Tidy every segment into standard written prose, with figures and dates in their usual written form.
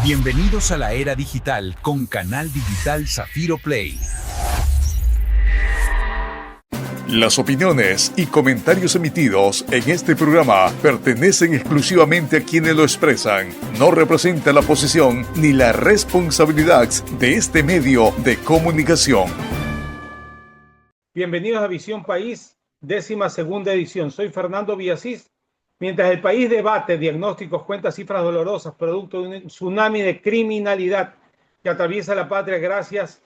Bienvenidos a la era digital con Canal Digital Zafiro Play. Las opiniones y comentarios emitidos en este programa pertenecen exclusivamente a quienes lo expresan. No representa la posición ni la responsabilidad de este medio de comunicación. Bienvenidos a Visión País, 12ª edición. Soy Fernando Villasís. Mientras el país debate diagnósticos, cuenta cifras dolorosas, producto de un tsunami de criminalidad que atraviesa la patria gracias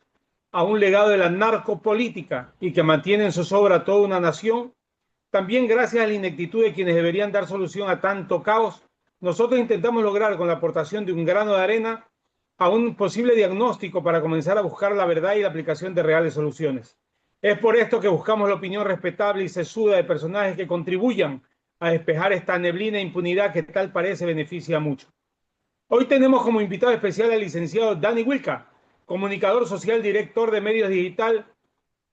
a un legado de la narcopolítica y que mantiene en zozobra toda una nación, también gracias a la ineptitud de quienes deberían dar solución a tanto caos, nosotros intentamos lograr con la aportación de un grano de arena a un posible diagnóstico para comenzar a buscar la verdad y la aplicación de reales soluciones. Es por esto que buscamos la opinión respetable y sesuda de personajes que contribuyan a despejar esta neblina de impunidad que tal parece beneficia mucho. Hoy tenemos como invitado especial al licenciado Danny Wilca, comunicador social, director de medios digital,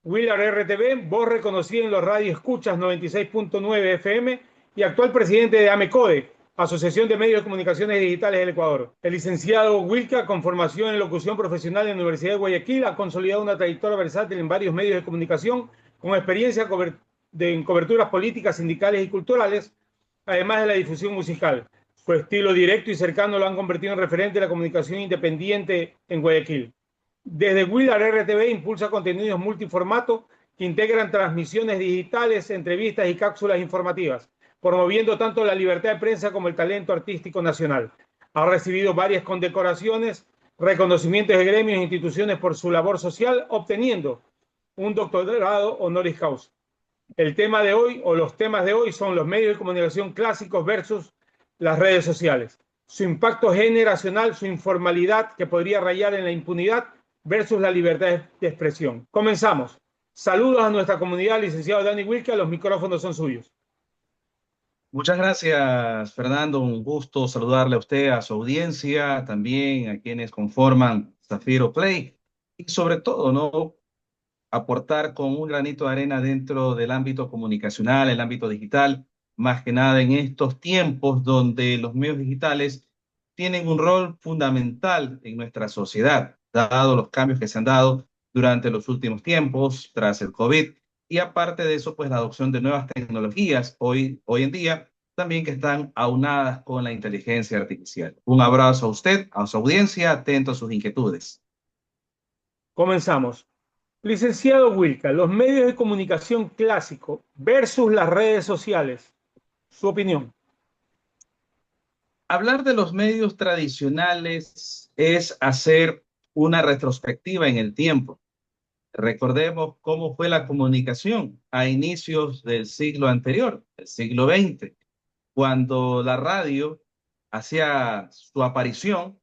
Willard RTV, voz reconocida en los radioescuchas 96.9 FM y actual presidente de AMECODE, Asociación de Medios de Comunicaciones Digitales del Ecuador. El licenciado Wilca, con formación en locución profesional en la Universidad de Guayaquil, ha consolidado una trayectoria versátil en varios medios de comunicación, con experiencia en coberturas políticas, sindicales y culturales, además de la difusión musical. Su estilo directo y cercano lo han convertido en referente de la comunicación independiente en Guayaquil. Desde Willard RTV impulsa contenidos multiformato que integran transmisiones digitales, entrevistas y cápsulas informativas, promoviendo tanto la libertad de prensa como el talento artístico nacional. Ha recibido varias condecoraciones, reconocimientos de gremios e instituciones por su labor social, obteniendo un doctorado honoris causa. El tema de hoy, o los temas de hoy, son los medios de comunicación clásicos versus las redes sociales. Su impacto generacional, su informalidad que podría rayar en la impunidad versus la libertad de expresión. Comenzamos. Saludos a nuestra comunidad, licenciado Danny Wilca, los micrófonos son suyos. Muchas gracias, Fernando. Un gusto saludarle a usted, a su audiencia, también a quienes conforman Zafiro Play y sobre todo, ¿no?, aportar con un granito de arena dentro del ámbito comunicacional, el ámbito digital, más que nada en estos tiempos donde los medios digitales tienen un rol fundamental en nuestra sociedad, dado los cambios que se han dado durante los últimos tiempos, tras el COVID, y aparte de eso, pues la adopción de nuevas tecnologías hoy en día, también que están aunadas con la inteligencia artificial. Un abrazo a usted, a su audiencia, atento a sus inquietudes. Comenzamos. Licenciado Wilca, los medios de comunicación clásicos versus las redes sociales. Su opinión. Hablar de los medios tradicionales es hacer una retrospectiva en el tiempo. Recordemos cómo fue la comunicación a inicios del siglo anterior, el siglo XX, cuando la radio hacía su aparición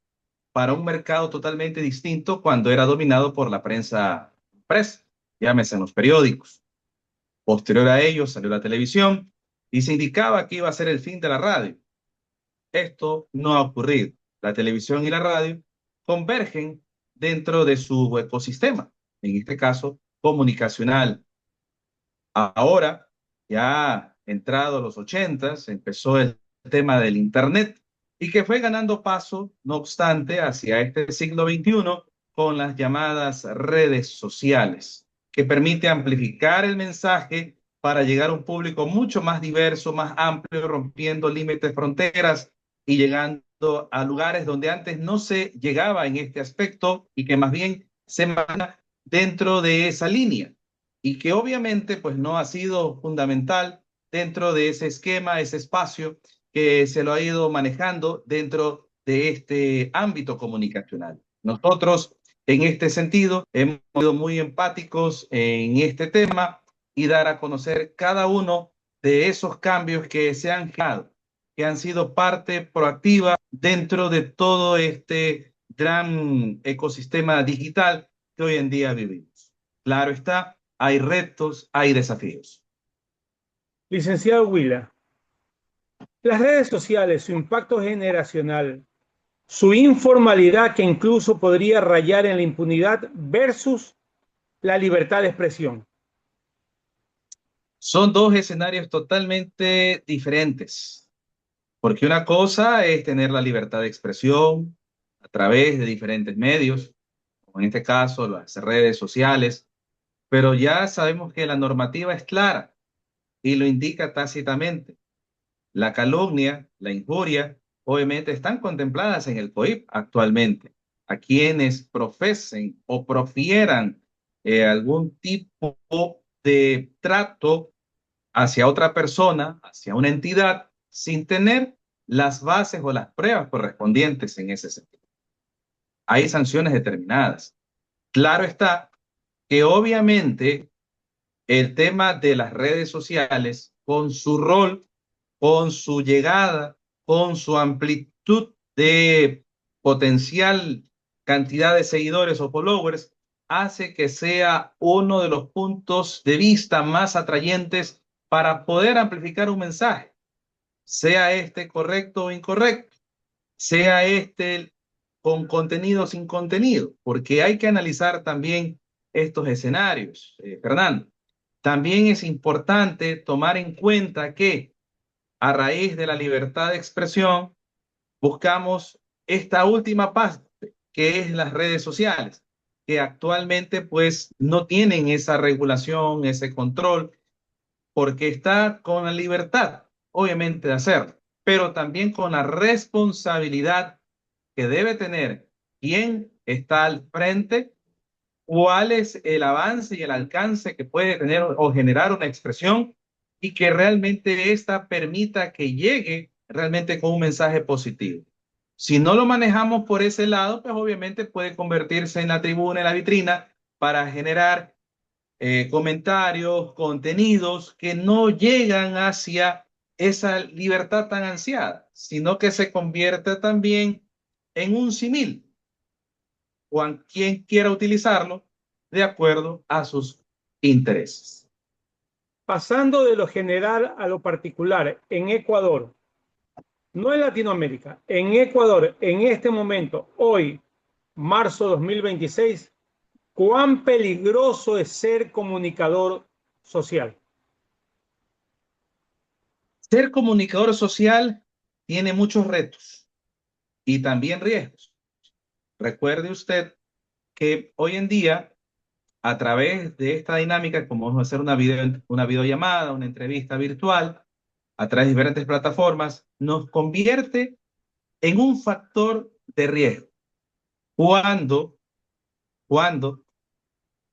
para un mercado totalmente distinto cuando era dominado por la prensa impresa, llámese en los periódicos. Posterior a ello salió la televisión y se indicaba que iba a ser el fin de la radio. Esto no ha ocurrido. La televisión y la radio convergen dentro de su ecosistema, en este caso comunicacional. Ahora, ya entrado los 80s, empezó el tema del Internet y que fue ganando paso, no obstante, hacia este siglo XXI con las llamadas redes sociales, que permite amplificar el mensaje para llegar a un público mucho más diverso, más amplio, rompiendo límites, fronteras y llegando a lugares donde antes no se llegaba en este aspecto y que más bien se maneja dentro de esa línea y que obviamente pues no ha sido fundamental dentro de ese esquema, ese espacio que se lo ha ido manejando dentro de este ámbito comunicacional. Nosotros en este sentido hemos sido muy empáticos en este tema y dar a conocer cada uno de esos cambios que se han generado, que han sido parte proactiva dentro de todo este gran ecosistema digital que hoy en día vivimos. Claro está, hay retos, hay desafíos. Licenciado Willa, las redes sociales, su impacto generacional, su informalidad que incluso podría rayar en la impunidad versus la libertad de expresión. Son dos escenarios totalmente diferentes, porque una cosa es tener la libertad de expresión, a través de diferentes medios, como en este caso las redes sociales, pero ya sabemos que la normativa es clara y lo indica tácitamente. La calumnia, la injuria, obviamente están contempladas en el COIP actualmente. A quienes profesen o profieran algún tipo de trato hacia otra persona, hacia una entidad, sin tener las bases o las pruebas correspondientes en ese sentido. Hay sanciones determinadas. Claro está que obviamente el tema de las redes sociales, con su rol, con su llegada, con su amplitud de potencial cantidad de seguidores o followers, hace que sea uno de los puntos de vista más atrayentes para poder amplificar un mensaje, sea este correcto o incorrecto, sea este con contenido o sin contenido, porque hay que analizar también estos escenarios, Fernando. También es importante tomar en cuenta que a raíz de la libertad de expresión buscamos esta última parte, que es las redes sociales, que actualmente pues no tienen esa regulación, ese control, porque está con la libertad, obviamente, de hacerlo, pero también con la responsabilidad que debe tener quien está al frente, cuál es el avance y el alcance que puede tener o generar una expresión y que realmente ésta permita que llegue realmente con un mensaje positivo. Si no lo manejamos por ese lado, pues obviamente puede convertirse en la tribuna, en la vitrina, para generar comentarios, contenidos que no llegan hacia esa libertad tan ansiada, sino que se convierte también en un símil o a quien quiera utilizarlo de acuerdo a sus intereses. Pasando de lo general a lo particular, en Ecuador, no en Latinoamérica, en Ecuador, en este momento, hoy, marzo 2026, ¿cuán peligroso es ser comunicador social? Ser comunicador social tiene muchos retos y también riesgos. Recuerde usted que hoy en día, a través de esta dinámica, como vamos a hacer una videollamada, una entrevista virtual, a través de diferentes plataformas, nos convierte en un factor de riesgo. Cuando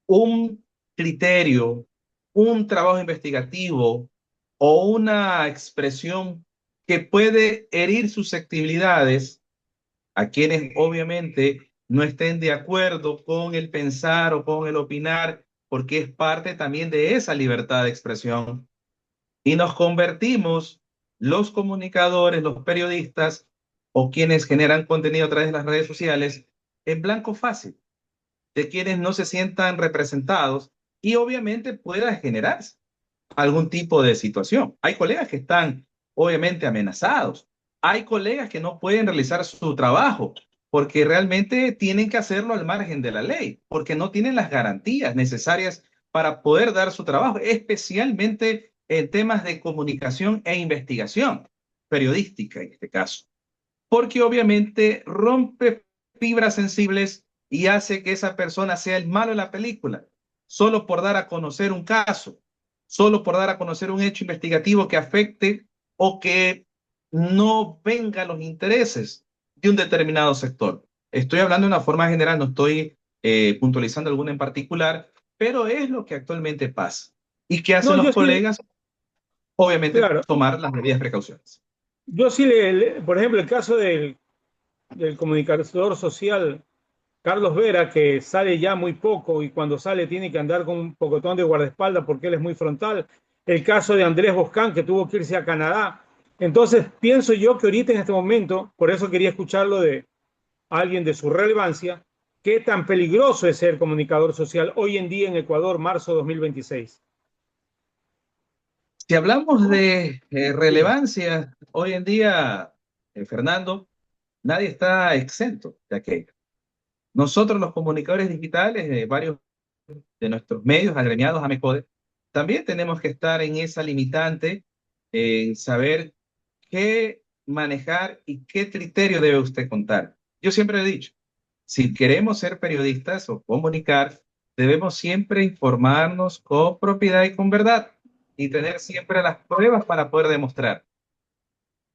un criterio, un trabajo investigativo o una expresión que puede herir susceptibilidades a quienes obviamente no estén de acuerdo con el pensar o con el opinar, porque es parte también de esa libertad de expresión. Y nos convertimos los comunicadores, los periodistas o quienes generan contenido a través de las redes sociales en blanco fácil de quienes no se sientan representados y obviamente pueda generarse algún tipo de situación. Hay colegas que están obviamente amenazados. Hay colegas que no pueden realizar su trabajo porque realmente tienen que hacerlo al margen de la ley, porque no tienen las garantías necesarias para poder dar su trabajo, especialmente en temas de comunicación e investigación periodística en este caso, porque obviamente rompe fibras sensibles y hace que esa persona sea el malo de la película, solo por dar a conocer un caso, solo por dar a conocer un hecho investigativo que afecte o que no venga a los intereses de un determinado sector. Estoy hablando de una forma general, no estoy puntualizando alguna en particular, pero es lo que actualmente pasa. ¿Y qué hacen No, los yo sí, colegas? Obviamente claro, tomar las debidas precauciones. yo sí, por ejemplo, el caso del comunicador social Carlos Vera, que sale ya muy poco y cuando sale tiene que andar con un pocotón de guardaespaldas porque él es muy frontal. El caso de Andrés Boscán, que tuvo que irse a Canadá. Entonces, pienso yo que ahorita en este momento, por eso quería escucharlo de alguien de su relevancia, qué tan peligroso es ser comunicador social hoy en día en Ecuador, marzo 2026. Si hablamos de Dime. relevancia, hoy en día, Fernando, nadie está exento de aquello. Nosotros los comunicadores digitales de varios de nuestros medios agremiados a MECODE, también tenemos que estar en esa limitante, en saber qué manejar y qué criterio debe usted contar. Yo siempre he dicho, si queremos ser periodistas o comunicar, debemos siempre informarnos con propiedad y con verdad y tener siempre las pruebas para poder demostrar.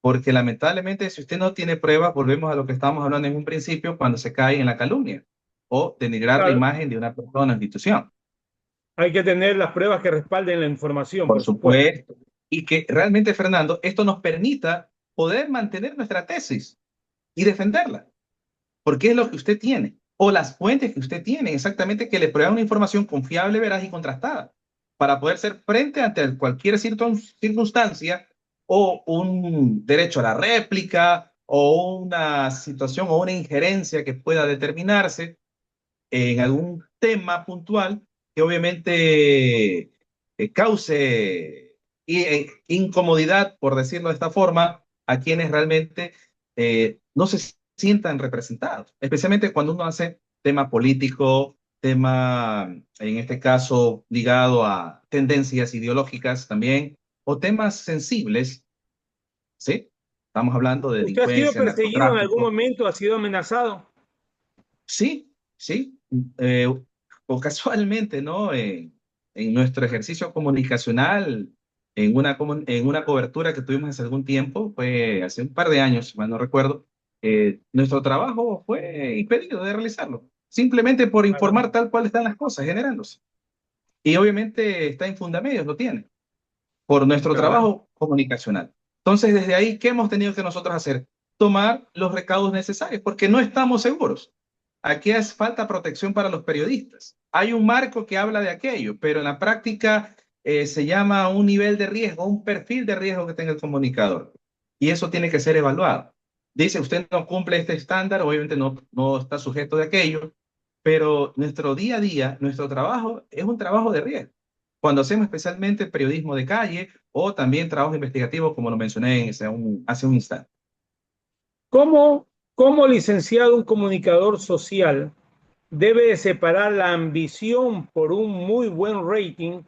Porque lamentablemente, si usted no tiene pruebas, volvemos a lo que estábamos hablando en un principio, cuando se cae en la calumnia o denigrar la Claro, imagen de una persona o institución. hay que tener las pruebas que respalden la información, Por por supuesto. supuesto. Y que realmente, Fernando, esto nos permita poder mantener nuestra tesis y defenderla, porque es lo que usted tiene, o las fuentes que usted tiene, exactamente, que le prueban una información confiable, veraz y contrastada, para poder ser frente ante cualquier circunstancia o un derecho a la réplica o una situación o una injerencia que pueda determinarse en algún tema puntual que obviamente cause incomodidad, por decirlo de esta forma, a quienes realmente no se sientan representados, especialmente cuando uno hace tema político, tema, en este caso, ligado a tendencias ideológicas también, o temas sensibles, ¿sí? Estamos hablando de ¿Usted ha sido delincuencia, perseguido en algún narcotráfico. momento? ¿Ha sido amenazado? Sí, sí. eh, o casualmente, ¿no? En nuestro ejercicio comunicacional, en una cobertura que tuvimos hace algún tiempo, fue hace un par de años, si mal no recuerdo, nuestro trabajo fue impedido de realizarlo, simplemente por informar Caramba. tal cual están las cosas generándose. Y obviamente está en Fundamedios, lo tiene, por nuestro Caramba. trabajo comunicacional. Entonces, desde ahí, ¿qué hemos tenido que nosotros hacer? Tomar los recaudos necesarios, porque no estamos seguros. Aquí es falta protección para los periodistas. Hay un marco que habla de aquello, pero en la práctica se llama un nivel de riesgo, un perfil de riesgo que tenga el comunicador. Y eso tiene que ser evaluado. Dice, usted no cumple este estándar, obviamente no está sujeto de aquello, pero nuestro día a día, nuestro trabajo es un trabajo de riesgo. Cuando hacemos especialmente periodismo de calle o también trabajo investigativo, como lo mencioné hace un instante. ¿Cómo licenciado un comunicador social debe de separar la ambición por un muy buen rating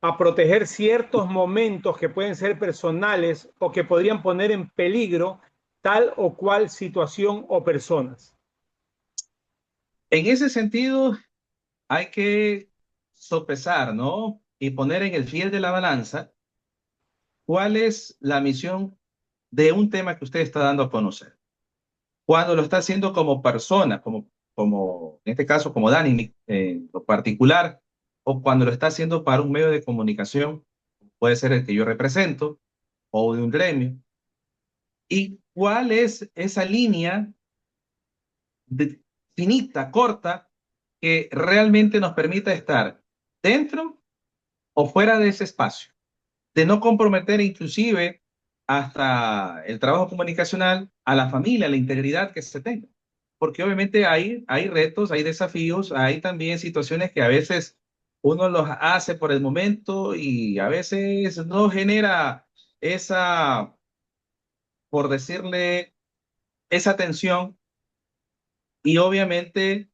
a proteger ciertos momentos que pueden ser personales o que podrían poner en peligro tal o cual situación o personas? En ese sentido, hay que sopesar, ¿no? Y poner en el fiel de la balanza cuál es la misión de un tema que usted está dando a conocer. Cuando lo está haciendo como persona, en este caso como Dani en lo particular, o cuando lo está haciendo para un medio de comunicación, puede ser el que yo represento, o de un gremio. ¿Y cuál es esa línea finita, corta, que realmente nos permita estar dentro o fuera de ese espacio? De no comprometer inclusive hasta el trabajo comunicacional, a la familia, a la integridad que se tenga. Porque obviamente hay retos, hay desafíos, hay también situaciones que a veces uno los hace por el momento y a veces no genera esa, por decirle, esa tensión y obviamente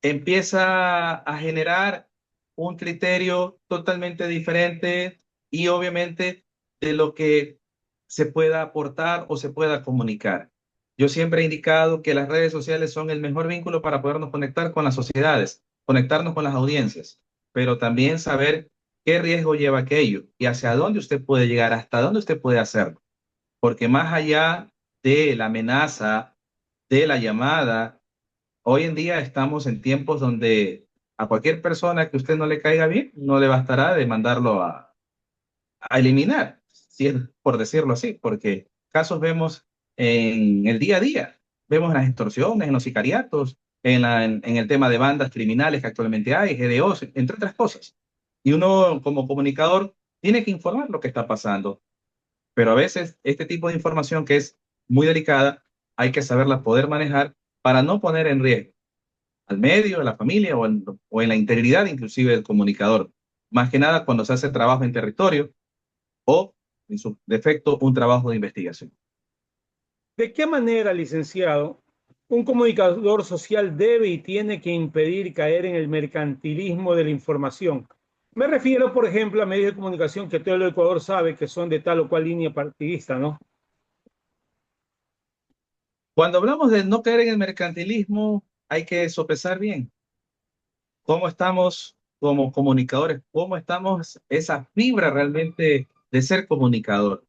empieza a generar un criterio totalmente diferente y obviamente de lo que se pueda aportar o se pueda comunicar. Yo siempre he indicado que las redes sociales son el mejor vínculo para podernos conectar con las sociedades, conectarnos con las audiencias, pero también saber qué riesgo lleva aquello y hacia dónde usted puede llegar, hasta dónde usted puede hacerlo. Porque más allá de la amenaza, de la llamada, hoy en día estamos en tiempos donde a cualquier persona que usted no le caiga bien, no le bastará de mandarlo a eliminar, si es por decirlo así, porque casos vemos en el día a día, vemos en las extorsiones, en los sicariatos, en el tema de bandas criminales que actualmente hay, GDOs, entre otras cosas. Y uno como comunicador tiene que informar lo que está pasando, pero a veces este tipo de información que es muy delicada, hay que saberla poder manejar para no poner en riesgo al medio, a la familia o en la integridad inclusive del comunicador. Más que nada cuando se hace trabajo en territorio o, en su defecto, un trabajo de investigación. ¿De qué manera, licenciado, un comunicador social debe y tiene que impedir caer en el mercantilismo de la información? Me refiero, por ejemplo, a medios de comunicación que todo el Ecuador sabe que son de tal o cual línea partidista, ¿no? Cuando hablamos de no caer en el mercantilismo, hay que sopesar bien cómo estamos como comunicadores, cómo estamos esa fibra realmente de ser comunicador.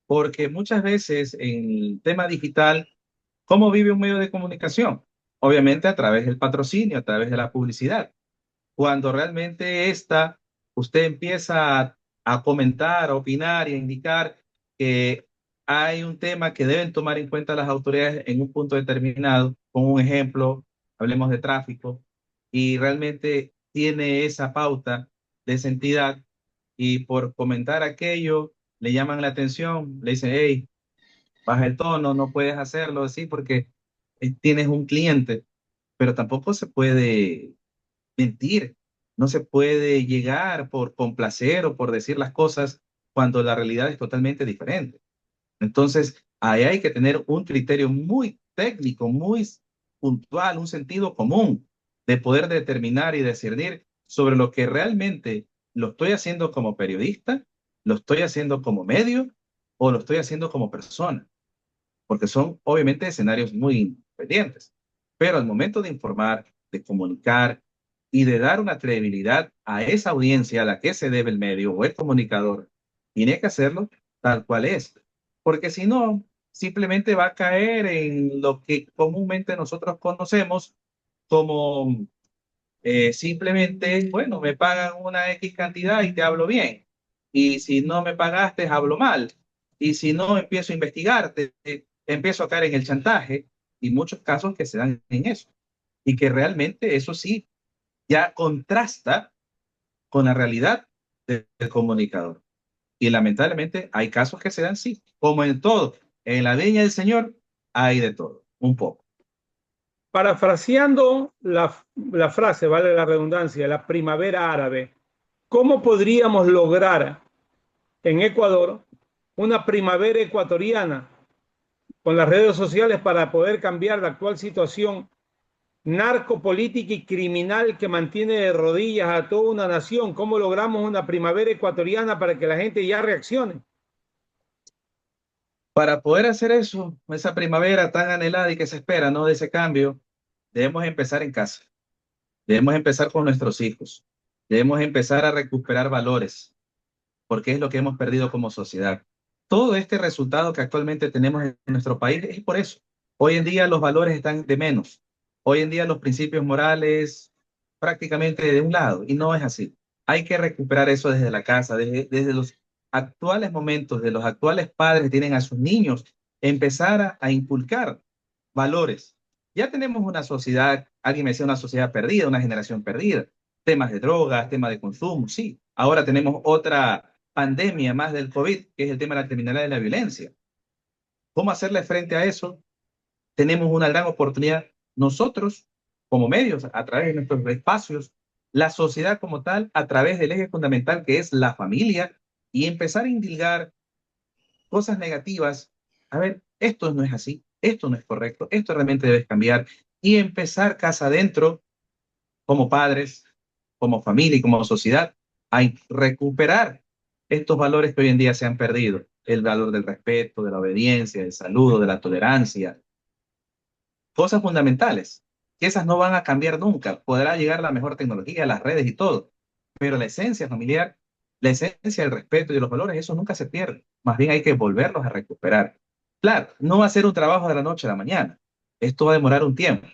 Porque muchas veces en el tema digital, ¿cómo vive un medio de comunicación? Obviamente a través del patrocinio, a través de la publicidad. Cuando realmente usted empieza a comentar, a opinar y a indicar que hay un tema que deben tomar en cuenta las autoridades en un punto determinado, con un ejemplo, hablemos de tráfico, y realmente tiene esa pauta de esa entidad y por comentar aquello le llaman la atención, le dicen, hey, baja el tono, no puedes hacerlo así porque tienes un cliente, pero tampoco se puede mentir, no se puede llegar por complacer o por decir las cosas cuando la realidad es totalmente diferente. Entonces, ahí hay que tener un criterio muy técnico, muy puntual, un sentido común de poder determinar y discernir sobre lo que realmente lo estoy haciendo como periodista, lo estoy haciendo como medio o lo estoy haciendo como persona, porque son obviamente escenarios muy independientes. Pero al momento de informar, de comunicar y de dar una credibilidad a esa audiencia a la que se debe el medio o el comunicador, tiene que hacerlo tal cual es, porque si no, simplemente va a caer en lo que comúnmente nosotros conocemos como simplemente, bueno, me pagan una X cantidad y te hablo bien. Y si no me pagaste, hablo mal. Y si no, empiezo a investigarte, empiezo a caer en el chantaje y muchos casos que se dan en eso. Y que realmente eso sí ya contrasta con la realidad del comunicador. Y lamentablemente hay casos que se dan sí, como en todo. En la viña del Señor hay de todo, un poco. Parafraseando la frase, vale la redundancia, la primavera árabe, ¿cómo podríamos lograr en Ecuador una primavera ecuatoriana con las redes sociales para poder cambiar la actual situación narcopolítica y criminal que mantiene de rodillas a toda una nación? ¿Cómo logramos una primavera ecuatoriana para que la gente ya reaccione? Para poder hacer eso, esa primavera tan anhelada y que se espera, ¿no? De ese cambio, debemos empezar en casa, debemos empezar con nuestros hijos, debemos empezar a recuperar valores, porque es lo que hemos perdido como sociedad. Todo este resultado que actualmente tenemos en nuestro país es por eso. Hoy en día los valores están de menos. Hoy en día los principios morales prácticamente de un lado, y no es así. Hay que recuperar eso desde la casa, desde los actuales momentos, de los actuales padres que tienen a sus niños, empezar a inculcar valores. Ya tenemos una sociedad, alguien me decía una sociedad perdida, una generación perdida, temas de drogas, temas de consumo, sí. Ahora tenemos otra pandemia más del COVID, que es el tema de la criminalidad y la violencia. ¿Cómo hacerle frente a eso? Tenemos una gran oportunidad nosotros, como medios, a través de nuestros espacios, la sociedad como tal, a través del eje fundamental que es la familia, y empezar a indilgar cosas negativas. A ver, esto no es así, esto no es correcto, esto realmente debe cambiar, y empezar casa adentro, como padres, como familia y como sociedad, a recuperar estos valores que hoy en día se han perdido. El valor del respeto, de la obediencia, del saludo, de la tolerancia, cosas fundamentales, que esas no van a cambiar nunca. Podrá llegar la mejor tecnología, las redes y todo, pero la esencia familiar, la esencia del respeto y de los valores, eso nunca se pierde. Más bien hay que volverlos a recuperar. Claro, no va a ser un trabajo de la noche a la mañana. Esto va a demorar un tiempo,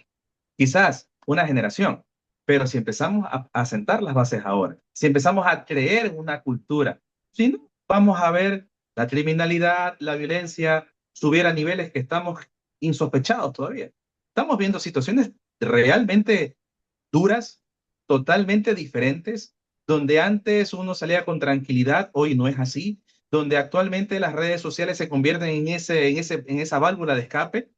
quizás una generación, pero si empezamos a sentar las bases ahora, si empezamos a creer en una cultura, si no, vamos a ver la criminalidad, la violencia subir a niveles que estamos insospechados todavía. Estamos viendo situaciones realmente duras, totalmente diferentes, donde antes uno salía con tranquilidad, hoy no es así, donde actualmente las redes sociales se convierten en esa válvula de escape,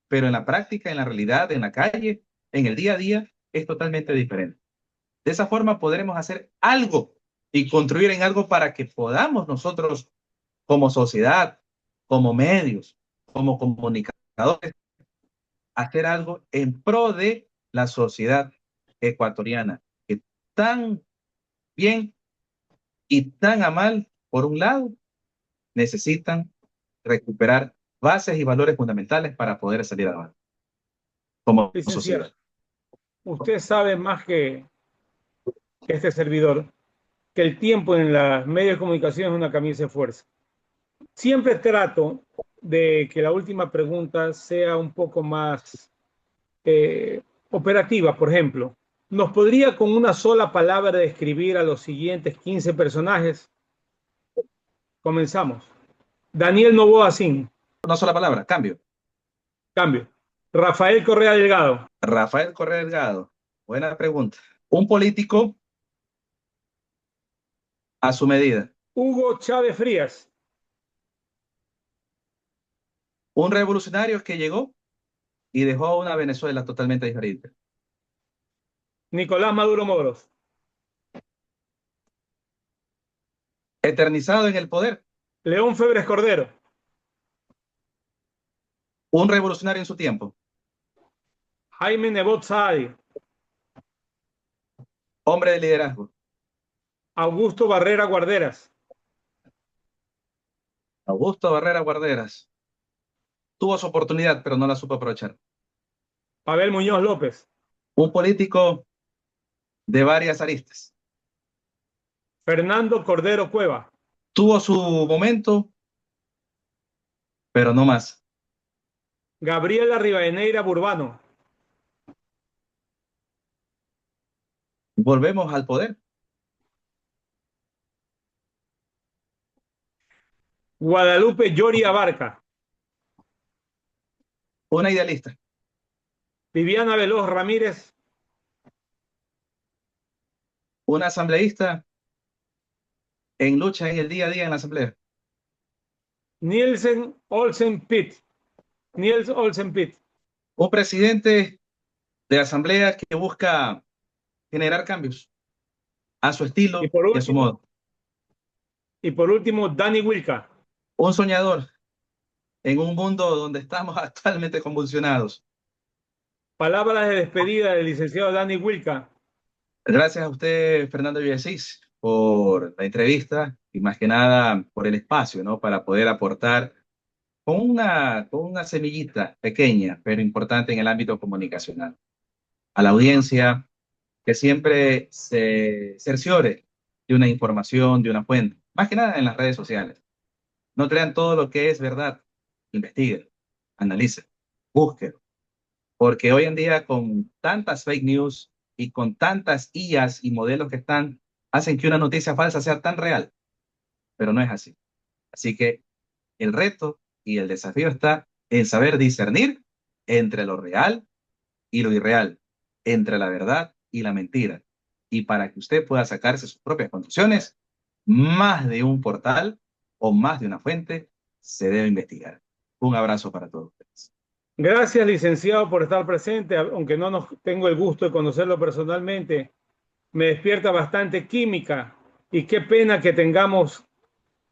pero en la práctica, en la realidad, en la calle, en el día a día, es totalmente diferente. De esa forma podremos hacer algo y construir en algo para que podamos nosotros como sociedad, como medios, como comunicadores, hacer algo en pro de la sociedad ecuatoriana, que tan bien y tan a mal, por un lado, necesitan recuperar bases y valores fundamentales para poder salir adelante como Licenciado, sociedad. usted sabe más que este servidor que el tiempo en los medios de comunicación es una camisa de fuerza. Siempre trato de que la última pregunta sea un poco más operativa. Por ejemplo, ¿nos podría con una sola palabra describir a los siguientes 15 personajes? Comenzamos. Daniel Noboa Sin. Una sola palabra, cambio. Cambio. Rafael Correa Delgado. Rafael Correa Delgado, buena pregunta. Un político a su medida. Hugo Chávez Frías. Un revolucionario que llegó y dejó a una Venezuela totalmente diferente. Nicolás Maduro Moros. Eternizado en el poder. León Febres Cordero. Un revolucionario en su tiempo. Jaime Nebot Saadi. Hombre de liderazgo. Augusto Barrera Guarderas. Augusto Barrera Guarderas. Tuvo su oportunidad, pero no la supo aprovechar. Pavel Muñoz López. Un político de varias aristas. Fernando Cordero Cueva. Tuvo su momento, pero no más. Gabriela Rivadeneira Burbano. Volvemos al poder. Guadalupe Llori Abarca. Una idealista. Viviana Veloz Ramírez. Una asambleísta en lucha en el día a día en la asamblea. Nielsen Olsen Pitt. Niels Olsen Pitt. Un presidente de asamblea que busca generar cambios a su estilo y a su modo. Y por último, Danny Wilca. Un soñador en un mundo donde estamos actualmente convulsionados. Palabras de despedida del licenciado Danny Wilca. Gracias a usted, Fernando Villasís, por la entrevista y más que nada por el espacio, ¿no? Para poder aportar con una semillita pequeña, pero importante en el ámbito comunicacional. A la audiencia que siempre se cerciore de una información, de una fuente, más que nada en las redes sociales. No crean todo lo que es verdad, investiguen, analicen, busquen, porque hoy en día con tantas fake news y con tantas IAs y modelos que están, hacen que una noticia falsa sea tan real, pero no es así. Así que el reto y el desafío está en saber discernir entre lo real y lo irreal, entre la verdad y la mentira. Y para que usted pueda sacarse sus propias conclusiones, más de un portal o más de una fuente se debe investigar. Un abrazo para todos ustedes. Gracias, licenciado, por estar presente, aunque no tengo el gusto de conocerlo personalmente. Me despierta bastante química y qué pena que tengamos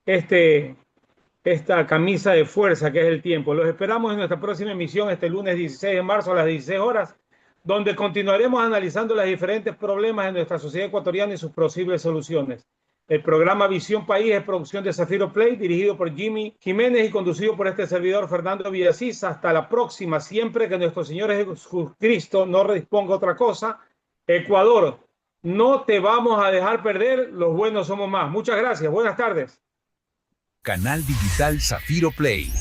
esta camisa de fuerza que es el tiempo. Los esperamos en nuestra próxima emisión este lunes 16 de marzo a las 16 horas, donde continuaremos analizando los diferentes problemas de nuestra sociedad ecuatoriana y sus posibles soluciones. El programa Visión País es producción de Zafiro Play, dirigido por Jimmy Jiménez y conducido por este servidor Fernando Villasís. Hasta la próxima, siempre que nuestro Señor Jesucristo no disponga otra cosa. Ecuador, no te vamos a dejar perder, los buenos somos más. Muchas gracias, buenas tardes. Canal Digital Zafiro Play.